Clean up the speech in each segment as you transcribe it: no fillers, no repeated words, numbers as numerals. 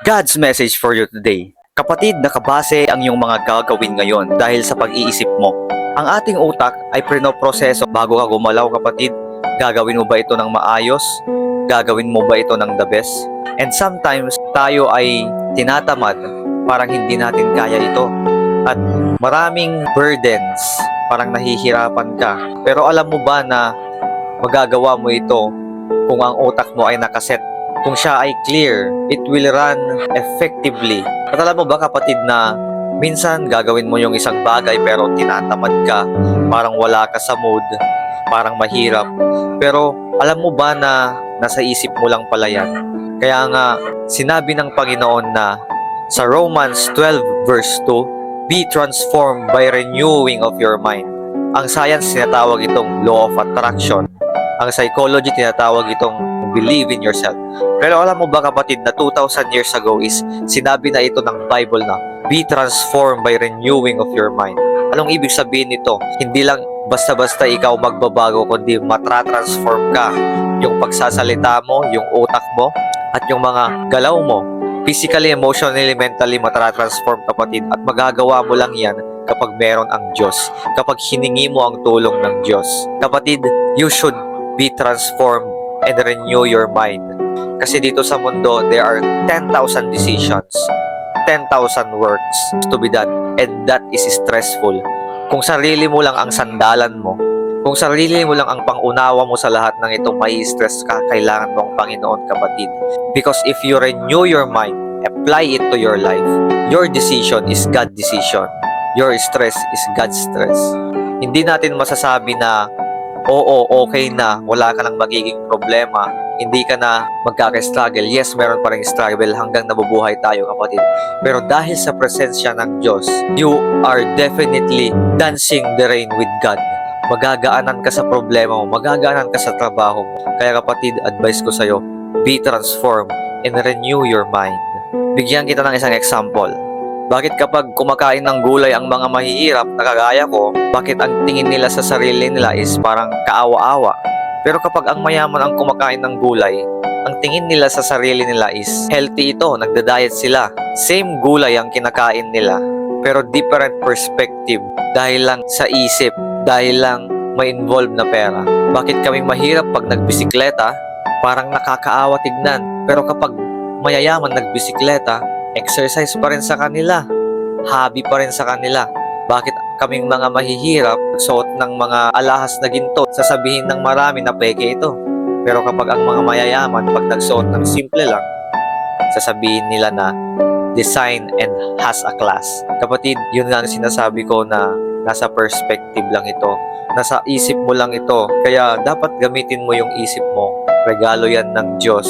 God's message for you today. Kapatid, nakabase ang iyong mga gagawin ngayon dahil sa pag-iisip mo. Ang ating utak ay prinoproseso bago ka gumalaw, kapatid. Gagawin mo ba ito ng maayos? Gagawin mo ba ito ng the best? And sometimes, tayo ay tinatamad, parang hindi natin kaya ito. At maraming burdens, parang nahihirapan ka. Pero alam mo ba na magagawa mo ito kung ang utak mo ay nakaset? Kung siya ay clear, it will run effectively. At alam mo ba, kapatid, na minsan gagawin mo yung isang bagay pero tinatamad ka, parang wala ka sa mood, parang mahirap. Pero alam mo ba na nasa isip mo lang pala yan? Kaya nga, sinabi ng Panginoon na sa Romans 12 verse 2, be transformed by renewing of your mind. Ang science tinatawag itong law of attraction. Ang psychology tinatawag itong believe in yourself. Pero alam mo ba, kapatid, na 2,000 years ago is sinabi na ito ng Bible na be transformed by renewing of your mind. Anong ibig sabihin nito? Hindi lang basta-basta ikaw magbabago, kundi matra-transform ka. Yung pagsasalita mo, yung utak mo, at yung mga galaw mo, physically, emotionally, mentally, matra-transform, kapatid. At magagawa mo lang yan kapag meron ang Diyos. Kapag hiningi mo ang tulong ng Diyos. Kapatid, you should be transformed and renew your mind. Kasi dito sa mundo, there are 10,000 decisions, 10,000 works to be done, and that is stressful. Kung sarili mo lang ang sandalan mo, kung sarili mo lang ang pangunawa mo sa lahat ng ito, may stress ka, kailangan mo ang Panginoon, kapatid. Because if you renew your mind, apply it to your life, your decision is God's decision. Your stress is God's stress. Hindi natin masasabi na oo, okay na, wala ka nang magiging problema, hindi ka na magkaka-struggle. Yes, meron pa rin struggle hanggang nabubuhay tayo, kapatid. Pero dahil sa presensya ng Diyos, you are definitely dancing the rain with God. Magagaanan ka sa problema mo, magagaanan ka sa trabaho mo. Kaya, kapatid, advice ko sa'yo, be transformed and renew your mind. Bigyan kita ng isang example. Bakit kapag kumakain ng gulay ang mga mahihirap na kagaya ko, bakit ang tingin nila sa sarili nila is parang kaawa-awa? Pero kapag ang mayaman ang kumakain ng gulay, ang tingin nila sa sarili nila is healthy ito, nagda-diet sila. Same gulay ang kinakain nila, pero different perspective dahil lang sa isip, dahil lang may involved na pera. Bakit kaming mahirap pag nagbisikleta, parang nakakaawa tignan. Pero kapag mayayaman nagbisikleta, exercise pa rin sa kanila, hobby pa rin sa kanila. Bakit kaming mga mahihirap suot ng mga alahas na ginto, sasabihin ng marami na peke ito? Pero kapag ang mga mayayaman, pag nagsuot ng simple lang, sasabihin nila na design and has a class. Kapatid, yun nga ang sinasabi ko na nasa perspective lang ito. Nasa isip mo lang ito. Kaya dapat gamitin mo yung isip mo. Regalo yan ng Diyos.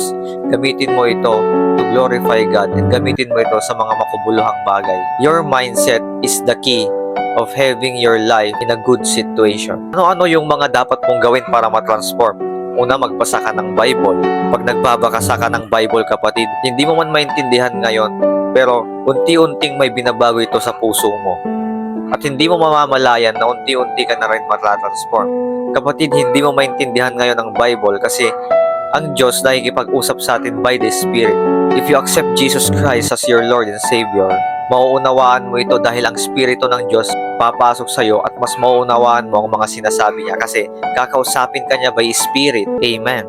Gamitin mo ito to glorify God and gamitin mo ito sa mga makubuluhang bagay. Your mindset is the key of having your life in a good situation. Ano-ano yung mga dapat mong gawin para matransform? Una, magbasa ka ng Bible. Pag nagbabasa ka ng Bible, kapatid, hindi mo man maintindihan ngayon, pero unti-unting may binabago ito sa puso mo. At hindi mo mamamalayan na unti-unti ka na rin matransform. Kapatid, hindi mo maintindihan ngayon ang Bible kasi ang Diyos nakikipag-usap sa atin by the Spirit. If you accept Jesus Christ as your Lord and Savior, mauunawaan mo ito dahil ang Spirito ng Diyos papasok sa iyo at mas mauunawaan mo ang mga sinasabi niya kasi kakausapin ka niya by Spirit. Amen.